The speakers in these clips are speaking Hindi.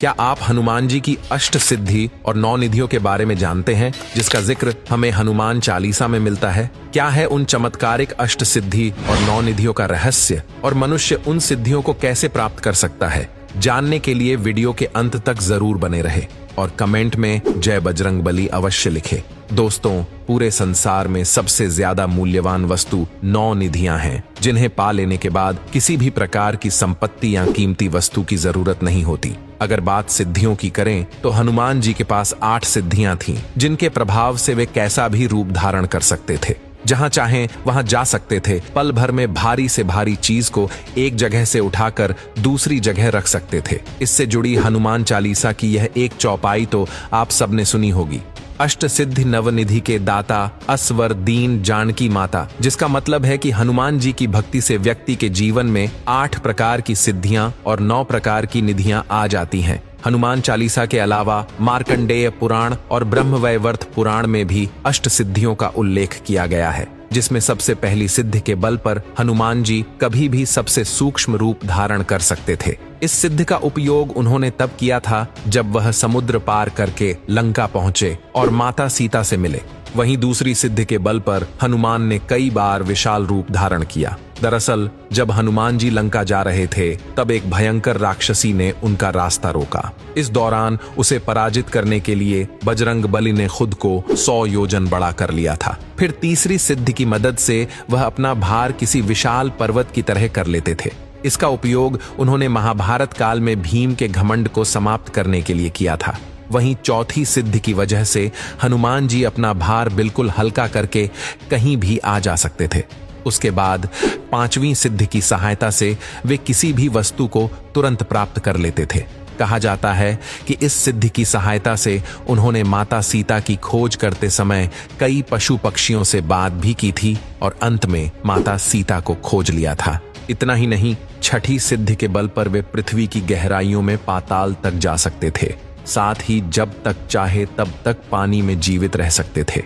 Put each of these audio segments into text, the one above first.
क्या आप हनुमान जी की अष्ट सिद्धि और 9 निधियों के बारे में जानते हैं, जिसका जिक्र हमें हनुमान चालीसा में मिलता है? क्या है उन चमत्कारिक अष्ट सिद्धि और 9 निधियों का रहस्य, और मनुष्य उन सिद्धियों को कैसे प्राप्त कर सकता है? जानने के लिए वीडियो के अंत तक जरूर बने रहे और कमेंट में जय बजरंगबली अवश्य लिखे। दोस्तों, पूरे संसार में सबसे ज्यादा मूल्यवान वस्तु 9 निधियां हैं, जिन्हें पा लेने के बाद किसी भी प्रकार की संपत्ति या कीमती वस्तु की जरूरत नहीं होती। अगर बात सिद्धियों की करें तो हनुमान जी के पास 8 सिद्धियां थीं, जिनके प्रभाव से वे कैसा भी रूप धारण कर सकते थे, जहां चाहें वहां जा सकते थे, पल भर में भारी से भारी चीज को एक जगह से उठाकर दूसरी जगह रख सकते थे। इससे जुड़ी हनुमान चालीसा की यह एक चौपाई तो आप सबने सुनी होगी, अष्ट सिद्धि नवनिधि के दाता असवर दीन जानकी माता, जिसका मतलब है कि हनुमान जी की भक्ति से व्यक्ति के जीवन में 8 प्रकार की सिद्धियां और 9 प्रकार की निधियां आ जाती हैं। हनुमान चालीसा के अलावा मार्कंडेय पुराण और ब्रह्मवैवर्त पुराण में भी अष्ट सिद्धियों का उल्लेख किया गया है, जिसमें सबसे पहली सिद्धि के बल पर हनुमान जी कभी भी सबसे सूक्ष्म रूप धारण कर सकते थे। इस सिद्धि का उपयोग उन्होंने तब किया था जब वह समुद्र पार करके लंका पहुंचे और माता सीता से मिले। वहीं दूसरी सिद्धि के बल पर हनुमान ने कई बार विशाल रूप धारण किया। दरअसल जब हनुमान जी लंका जा रहे थे, तब एक भयंकर राक्षसी ने उनका रास्ता रोका। इस दौरान उसे पराजित करने के लिए बजरंगबली ने खुद को 100 योजन बड़ा कर लिया था। फिर तीसरी सिद्धि की मदद से वह अपना भार किसी विशाल पर्वत की तरह कर लेते थे। इसका उपयोग उन्होंने महाभारत काल में भीम के घमंड को समाप्त करने के लिए किया था। वहीं चौथी सिद्धि की वजह से हनुमान जी अपना भार बिल्कुल हल्का करके कहीं भी आ जा सकते थे। उसके बाद 5वीं सिद्धि की सहायता से वे किसी भी वस्तु को तुरंत प्राप्त कर लेते थे। कहा जाता है कि इस सिद्धि की सहायता से उन्होंने माता सीता की खोज करते समय कई पशु पक्षियों से बात भी की थी और अंत में माता सीता को खोज लिया था। इतना ही नहीं, 6ठी सिद्धि के बल पर वे पृथ्वी की गहराइयों में पाताल तक जा सकते थे। साथ ही जब तक चाहे तब तक पानी में जीवित रह सकते थे।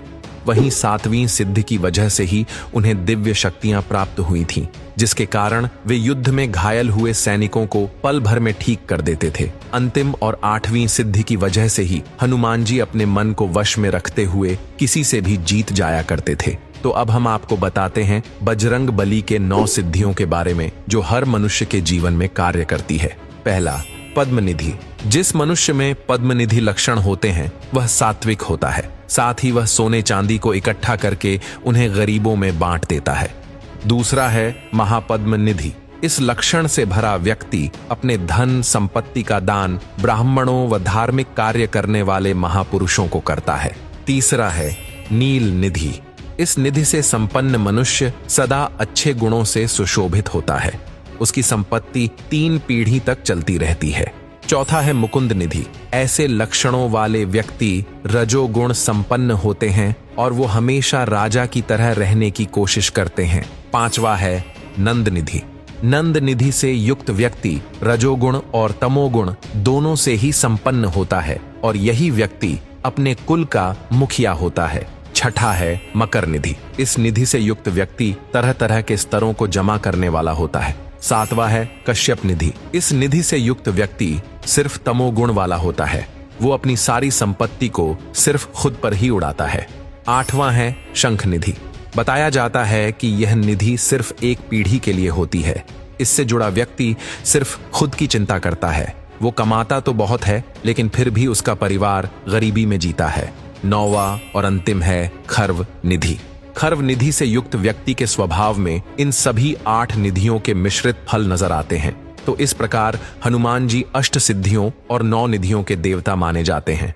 वहीं 7वीं सिद्धि की वजह से ही उन्हें दिव्य शक्तियां प्राप्त हुई थीं, जिसके कारण वे युद्ध में घायल हुए सैनिकों को पल भर में ठीक कर देते थे। अंतिम और 8वीं सिद्धि की वजह से ही हनुमान जी अपने मन को वश में रखते हुए किसी से भी जीत जाया करते थे। तो अब हम आपको बताते हैं बजरंगबली के 9 सिद्धियों के बारे में, जो हर मनुष्य के जीवन में कार्य करती है। पहला, पद्मनिधि। जिस मनुष्य में पद्मनिधि लक्षण होते हैं वह सात्विक होता है। साथ ही वह सोने चांदी को इकट्ठा करके उन्हें गरीबों में बांट देता है। दूसरा है महापद्मनिधि। इस लक्षण से भरा व्यक्ति अपने धन संपत्ति का दान ब्राह्मणों व धार्मिक कार्य करने वाले महापुरुषों को करता है। तीसरा है नील निधि। इस निधि से संपन्न मनुष्य सदा अच्छे गुणों से सुशोभित होता है। उसकी संपत्ति 3 पीढ़ी तक चलती रहती है। चौथा है मुकुंद निधि। ऐसे लक्षणों वाले व्यक्ति रजोगुण संपन्न होते हैं और वो हमेशा राजा की तरह रहने की कोशिश करते हैं। 5वां है नंद निधि। नंद निधि से युक्त व्यक्ति रजोगुण और तमोगुण दोनों से ही संपन्न होता है और यही व्यक्ति अपने कुल का मुखिया होता है। 6ठा है मकर निधि। इस निधि से युक्त व्यक्ति तरह तरह के स्तरों को जमा करने वाला होता है। 7वां है कश्यप निधि। इस निधि से युक्त व्यक्ति सिर्फ तमोगुण वाला होता है। वो अपनी सारी संपत्ति को सिर्फ खुद पर ही उड़ाता है। 8वां है शंख निधि। बताया जाता है कि यह निधि सिर्फ एक पीढ़ी के लिए होती है। इससे जुड़ा व्यक्ति सिर्फ खुद की चिंता करता है। वो कमाता तो बहुत है, लेकिन फिर भी उसका परिवार गरीबी में जीता है। 9वां और अंतिम है खर्व निधि। खर्व निधि से युक्त व्यक्ति के स्वभाव में इन सभी 8 निधियों के मिश्रित फल नजर आते हैं। तो इस प्रकार हनुमान जी अष्ट सिद्धियों और 9 निधियों के देवता माने जाते हैं।